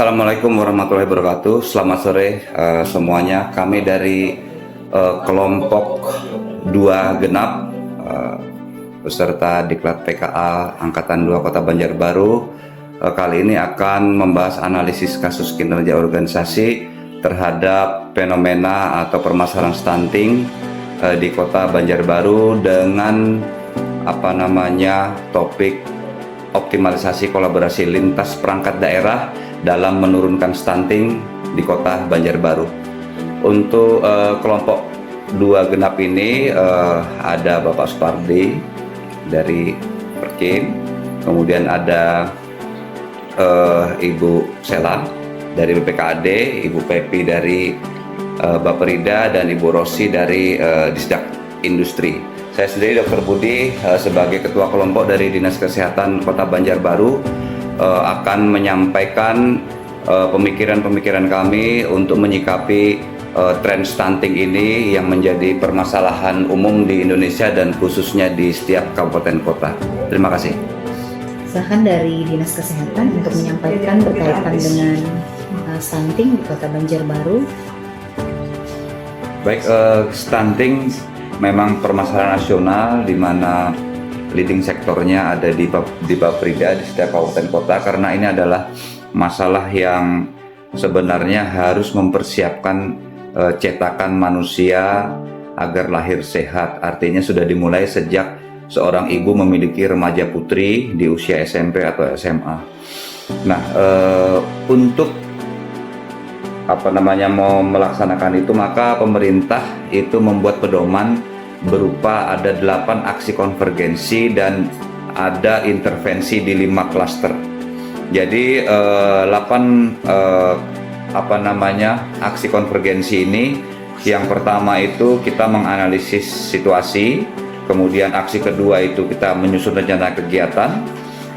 Assalamualaikum warahmatullahi wabarakatuh. Selamat sore semuanya. Kami dari kelompok 2 genap beserta Diklat PKA Angkatan 2 Kota Banjarbaru kali ini akan membahas analisis kasus kinerja organisasi terhadap fenomena atau permasalahan stunting di Kota Banjarbaru dengan topik optimalisasi kolaborasi lintas perangkat daerah dalam menurunkan stunting di Kota Banjarbaru. Untuk kelompok 2 genap ini ada Bapak Supardi dari Perkim, kemudian ada Ibu Sela dari BPKAD, Ibu Pepi dari Baperida, dan Ibu Rosi dari Disdak Industri. Saya sendiri Dr. Budi sebagai Ketua Kelompok dari Dinas Kesehatan Kota Banjarbaru akan menyampaikan pemikiran-pemikiran kami untuk menyikapi tren stunting ini yang menjadi permasalahan umum di Indonesia dan khususnya di setiap kabupaten kota. Terima kasih. Silakan dari Dinas Kesehatan untuk menyampaikan berkaitan dengan stunting di Kota Banjarbaru. Baik, stunting memang permasalahan nasional di mana leading sektornya ada di Baperida di setiap kabupaten kota, karena ini adalah masalah yang sebenarnya harus mempersiapkan cetakan manusia agar lahir sehat. Artinya sudah dimulai sejak seorang ibu memiliki remaja putri di usia SMP atau SMA. Nah, untuk mau melaksanakan itu, maka pemerintah itu membuat pedoman berupa ada 8 aksi konvergensi dan ada intervensi di 5 klaster. Jadi 8 aksi konvergensi ini, yang pertama itu kita menganalisis situasi, kemudian aksi kedua itu kita menyusun rencana kegiatan,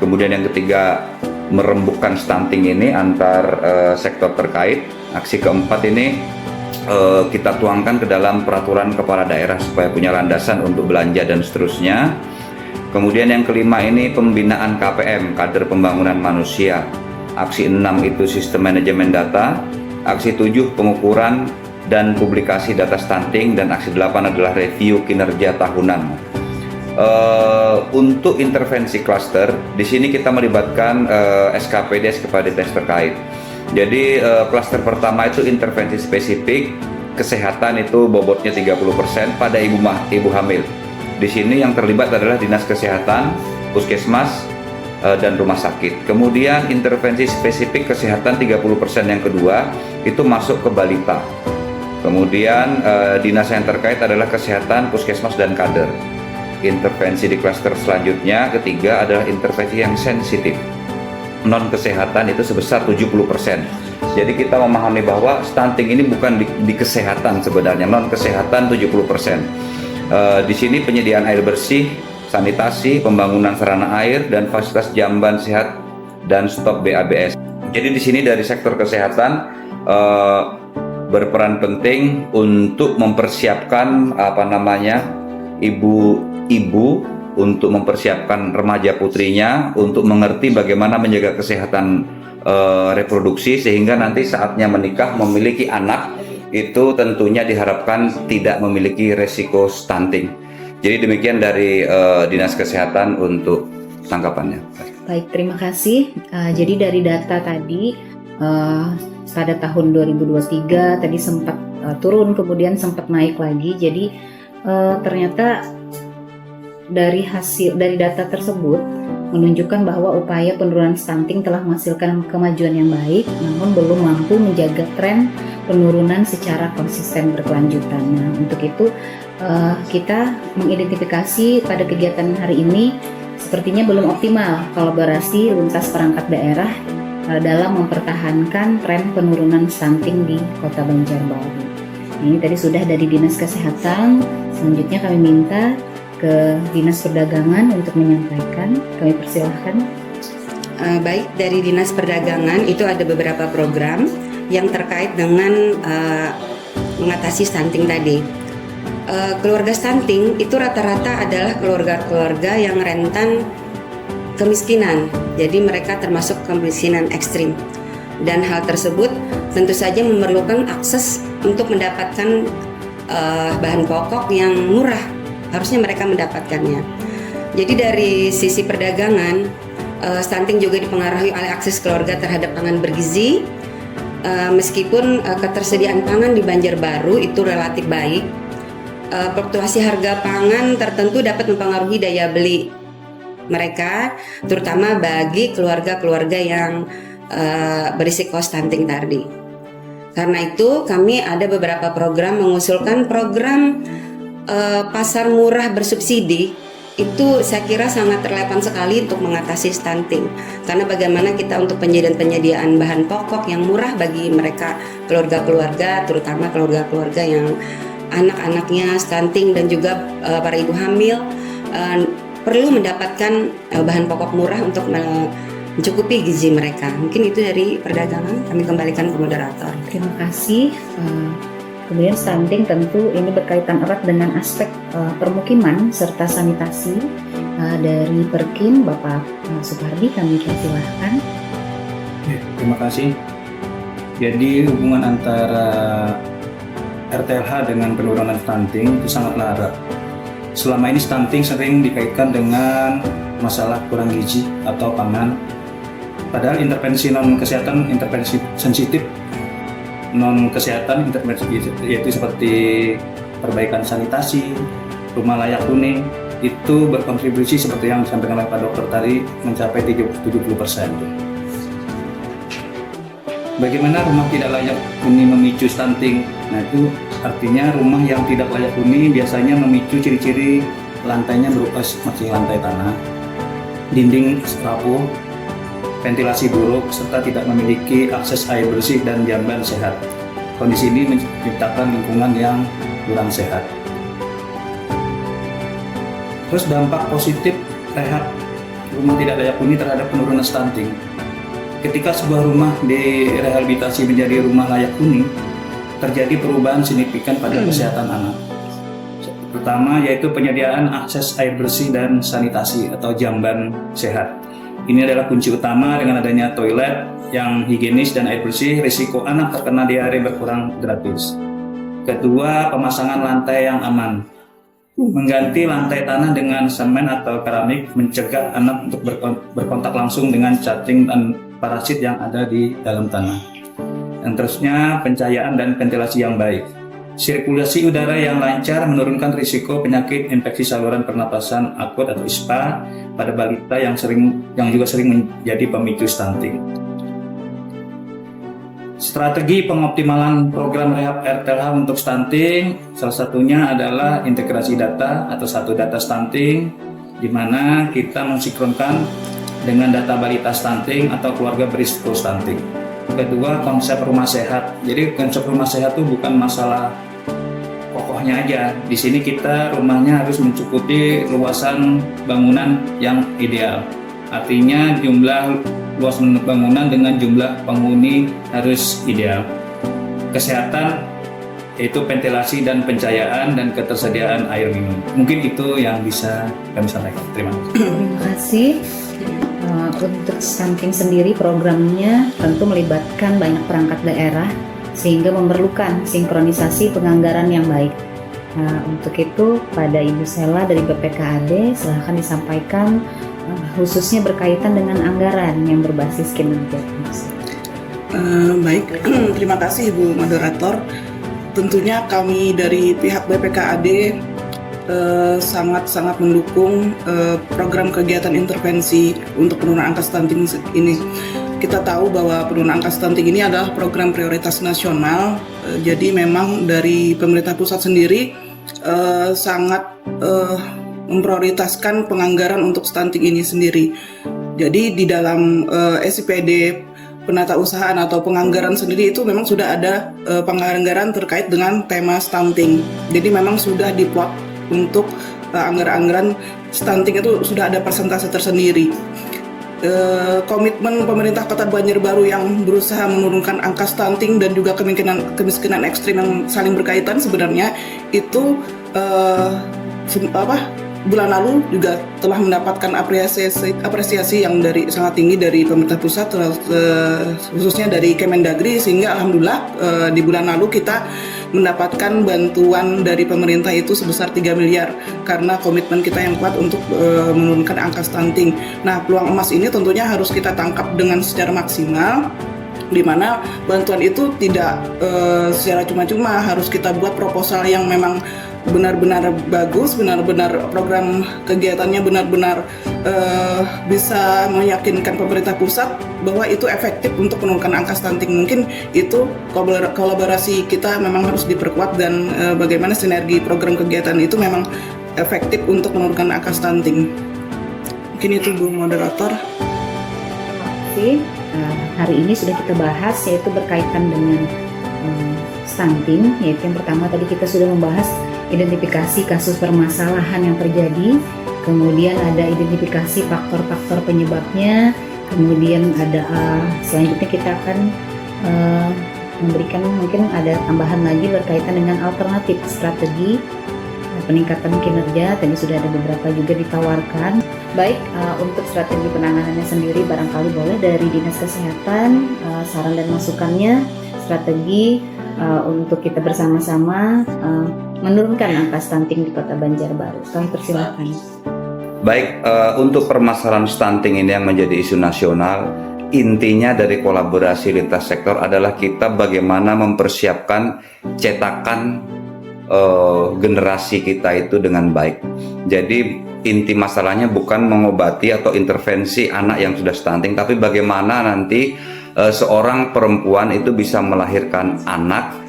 kemudian yang ketiga merembukkan stunting ini antar sektor terkait. Aksi keempat ini kita tuangkan ke dalam peraturan kepala daerah supaya punya landasan untuk belanja dan seterusnya. Kemudian yang kelima ini pembinaan KPM, kader pembangunan manusia. Aksi 6 itu sistem manajemen data. Aksi 7 pengukuran dan publikasi data stunting, dan aksi 8 adalah review kinerja tahunan. Untuk intervensi klaster, di sini kita melibatkan SKPD terkait. Jadi klaster pertama itu intervensi spesifik kesehatan, itu bobotnya 30% pada ibu hamil. Di sini yang terlibat adalah Dinas Kesehatan, Puskesmas, dan rumah sakit. Kemudian intervensi spesifik kesehatan 30% yang kedua itu masuk ke balita. Kemudian dinas yang terkait adalah kesehatan, puskesmas, dan kader. Intervensi di klaster selanjutnya ketiga adalah intervensi yang sensitif, non kesehatan, itu sebesar 70%. Jadi kita memahami bahwa stunting ini bukan di kesehatan sebenarnya, non kesehatan 70%. Di sini penyediaan air bersih, sanitasi, pembangunan sarana air, dan fasilitas jamban sehat dan stok BABS. Jadi di sini dari sektor kesehatan berperan penting untuk mempersiapkan ibu untuk mempersiapkan remaja putrinya untuk mengerti bagaimana menjaga kesehatan reproduksi, sehingga nanti saatnya menikah memiliki anak itu tentunya diharapkan tidak memiliki resiko stunting. Jadi demikian dari Dinas Kesehatan untuk tanggapannya. Baik, terima kasih. Jadi dari data tadi pada tahun 2023 tadi sempat turun, kemudian sempat naik lagi. Jadi ternyata dari data tersebut menunjukkan bahwa upaya penurunan stunting telah menghasilkan kemajuan yang baik, namun belum mampu menjaga tren penurunan secara konsisten berkelanjutan. Nah, untuk itu kita mengidentifikasi pada kegiatan hari ini sepertinya belum optimal kolaborasi lintas perangkat daerah dalam mempertahankan tren penurunan stunting di Kota Banjarbaru. Ini tadi sudah dari Dinas Kesehatan. Selanjutnya kami minta ke Dinas Perdagangan untuk menyampaikan. Kami persilahkan. Baik, dari Dinas Perdagangan itu ada beberapa program yang terkait dengan mengatasi stunting tadi. Keluarga stunting itu rata-rata adalah keluarga-keluarga yang rentan kemiskinan, jadi mereka termasuk kemiskinan ekstrim. dan hal tersebut tentu saja memerlukan akses untuk mendapatkan bahan pokok yang murah, harusnya mereka mendapatkannya. Jadi dari sisi perdagangan, stunting juga dipengaruhi oleh akses keluarga terhadap pangan bergizi. Meskipun ketersediaan pangan di Banjarbaru itu relatif baik, fluktuasi harga pangan tertentu dapat mempengaruhi daya beli mereka, terutama bagi keluarga-keluarga yang berisiko stunting tadi. Karena itu kami ada beberapa program mengusulkan program pasar murah bersubsidi. Itu saya kira sangat relevan sekali untuk mengatasi stunting. Karena bagaimana kita untuk penyediaan bahan pokok yang murah bagi mereka keluarga-keluarga, terutama keluarga-keluarga yang anak-anaknya stunting dan juga para ibu hamil perlu mendapatkan bahan pokok murah untuk mencukupi gizi mereka. Mungkin itu dari perdagangan, kami kembalikan ke moderator. Terima kasih. Kemudian stunting tentu ini berkaitan erat dengan aspek permukiman serta sanitasi. Dari Perkin, Bapak Supardi, kami persilahkan. Terima kasih. Jadi hubungan antara RTLH dengan penurunan stunting itu sangatlah erat. Selama ini stunting sering dikaitkan dengan masalah kurang gizi atau pangan. Padahal intervensi non kesehatan, intervensi sensitif non kesehatan, intervensi yaitu seperti perbaikan sanitasi, rumah layak huni itu berkontribusi seperti yang disampaikan oleh Pak Dokter tadi mencapai 70%. Bagaimana rumah tidak layak huni memicu stunting? Nah, itu artinya rumah yang tidak layak huni biasanya memicu ciri-ciri lantainya berupa masih lantai tanah, dinding rapuh, ventilasi buruk, serta tidak memiliki akses air bersih dan jamban sehat. Kondisi ini menciptakan lingkungan yang kurang sehat. Terus dampak positif rehab rumah tidak layak huni terhadap penurunan stunting. Ketika sebuah rumah direhabilitasi menjadi rumah layak huni, terjadi perubahan signifikan pada kesehatan anak. Pertama yaitu penyediaan akses air bersih dan sanitasi atau jamban sehat. Ini adalah kunci utama. Dengan adanya toilet yang higienis dan air bersih, risiko anak terkena diare berkurang gratis. Kedua, pemasangan lantai yang aman. Mengganti lantai tanah dengan semen atau keramik mencegah anak untuk berkontak langsung dengan cacing dan parasit yang ada di dalam tanah. Dan terusnya, pencahayaan dan ventilasi yang baik. Sirkulasi udara yang lancar menurunkan risiko penyakit infeksi saluran pernapasan akut atau ISPA pada balita yang juga sering menjadi pemicu stunting. Strategi pengoptimalan program rehab RTLH untuk stunting salah satunya adalah integrasi data atau satu data stunting, di mana kita mensinkronkan dengan data balita stunting atau keluarga berisiko stunting. Kedua, konsep rumah sehat. Jadi konsep rumah sehat itu bukan masalah pokoknya aja. Di sini kita rumahnya harus mencukupi luasan bangunan yang ideal. Artinya jumlah luas bangunan dengan jumlah penghuni harus ideal. Kesehatan yaitu ventilasi dan pencahayaan dan ketersediaan air minum. Mungkin itu yang bisa kami sampaikan. Terima kasih. Terima kasih. Untuk stunting sendiri programnya tentu melibatkan banyak perangkat daerah sehingga memerlukan sinkronisasi penganggaran yang baik. Nah, untuk itu pada Ibu Sela dari BPKAD silahkan disampaikan khususnya berkaitan dengan anggaran yang berbasis kinerja. Baik, terima kasih Ibu Moderator. Tentunya kami dari pihak BPKAD sangat-sangat mendukung program kegiatan intervensi untuk penurunan angka stunting ini. Kita tahu bahwa penurunan angka stunting ini adalah program prioritas nasional, jadi memang dari pemerintah pusat sendiri sangat memprioritaskan penganggaran untuk stunting ini sendiri. Jadi di dalam SIPD penatausahaan atau penganggaran sendiri itu memang sudah ada penganggaran terkait dengan tema stunting. Jadi memang sudah diplot untuk anggaran-anggaran stunting itu sudah ada persentase tersendiri. Komitmen pemerintah Kota Banjarbaru yang berusaha menurunkan angka stunting dan juga kemiskinan ekstrim yang saling berkaitan sebenarnya itu bulan lalu juga telah mendapatkan apresiasi yang sangat tinggi dari pemerintah pusat, khususnya dari Kemendagri, sehingga alhamdulillah di bulan lalu kita mendapatkan bantuan dari pemerintah itu sebesar 3 miliar karena komitmen kita yang kuat untuk menurunkan angka stunting. Nah, peluang emas ini tentunya harus kita tangkap dengan secara maksimal, di mana bantuan itu tidak secara cuma-cuma, harus kita buat proposal yang memang benar-benar bagus, benar-benar program kegiatannya benar-benar bisa meyakinkan pemerintah pusat bahwa itu efektif untuk menurunkan angka stunting. Mungkin itu kolaborasi kita memang harus diperkuat, dan bagaimana sinergi program kegiatan itu memang efektif untuk menurunkan angka stunting. Mungkin itu Bu Moderator. Terima kasih. Hari ini sudah kita bahas, yaitu berkaitan dengan stunting, yaitu yang pertama tadi kita sudah membahas identifikasi kasus permasalahan yang terjadi, kemudian ada identifikasi faktor-faktor penyebabnya, kemudian ada selanjutnya kita akan memberikan mungkin ada tambahan lagi berkaitan dengan alternatif strategi peningkatan kinerja. Tadi sudah ada beberapa juga ditawarkan. Baik, untuk strategi penanganannya sendiri barangkali boleh dari Dinas Kesehatan saran dan masukannya, strategi untuk kita bersama-sama menurunkan angka stunting di Kota Banjarbaru. Kami persilakan. Baik, untuk permasalahan stunting ini yang menjadi isu nasional, intinya dari kolaborasi lintas sektor adalah kita bagaimana mempersiapkan cetakan generasi kita itu dengan baik. Jadi inti masalahnya bukan mengobati atau intervensi anak yang sudah stunting, tapi bagaimana nanti seorang perempuan itu bisa melahirkan anak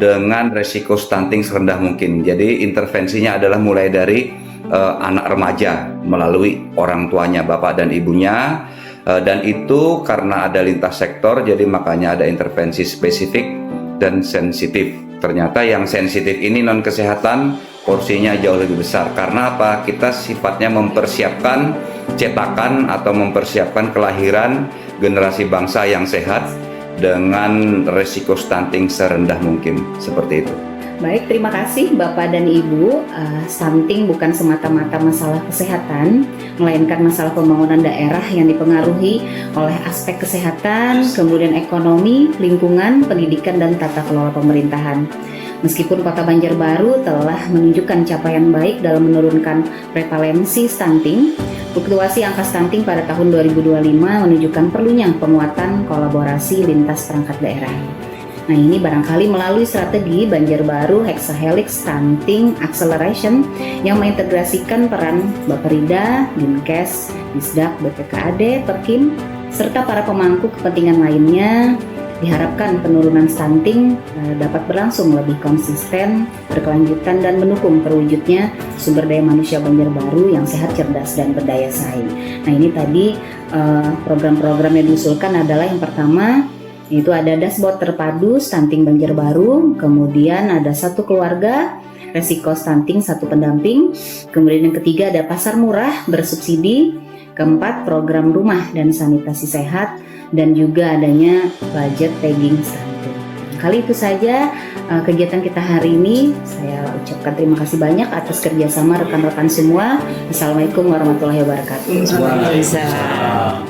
dengan resiko stunting serendah mungkin. Jadi intervensinya adalah mulai dari anak remaja melalui orang tuanya, bapak dan ibunya, dan itu karena ada lintas sektor, jadi makanya ada intervensi spesifik dan sensitif. Ternyata yang sensitif ini non kesehatan porsinya jauh lebih besar. Karena apa? Kita sifatnya mempersiapkan cetakan atau mempersiapkan kelahiran generasi bangsa yang sehat dengan resiko stunting serendah mungkin, seperti itu. Baik, terima kasih Bapak dan Ibu. Stunting bukan semata-mata masalah kesehatan, melainkan masalah pembangunan daerah yang dipengaruhi oleh aspek kesehatan, kemudian ekonomi, lingkungan, pendidikan, dan tata kelola pemerintahan. Meskipun Kota Banjarbaru telah menunjukkan capaian baik dalam menurunkan prevalensi stunting, fluktuasi angka stunting pada tahun 2025 menunjukkan perlunya penguatan kolaborasi lintas perangkat daerah. Nah, ini barangkali melalui strategi Banjarbaru Hexahelix Stunting Acceleration yang mengintegrasikan peran Bapperida, Dinkes, Disdak, BPKAD, Perkim, serta para pemangku kepentingan lainnya, diharapkan penurunan stunting dapat berlangsung lebih konsisten, berkelanjutan, dan mendukung terwujudnya sumber daya manusia Banjarbaru yang sehat, cerdas, dan berdaya saing. Nah, ini tadi program-program yang diusulkan adalah yang pertama, itu ada dashboard terpadu stunting Banjarbaru, kemudian ada satu keluarga, resiko stunting satu pendamping, kemudian yang ketiga ada pasar murah bersubsidi, keempat program rumah dan sanitasi sehat, dan juga adanya budget tagging stunting. Kali itu saja kegiatan kita hari ini. Saya ucapkan terima kasih banyak atas kerjasama rekan-rekan semua. Assalamualaikum warahmatullahi wabarakatuh. Waalaikumsalam.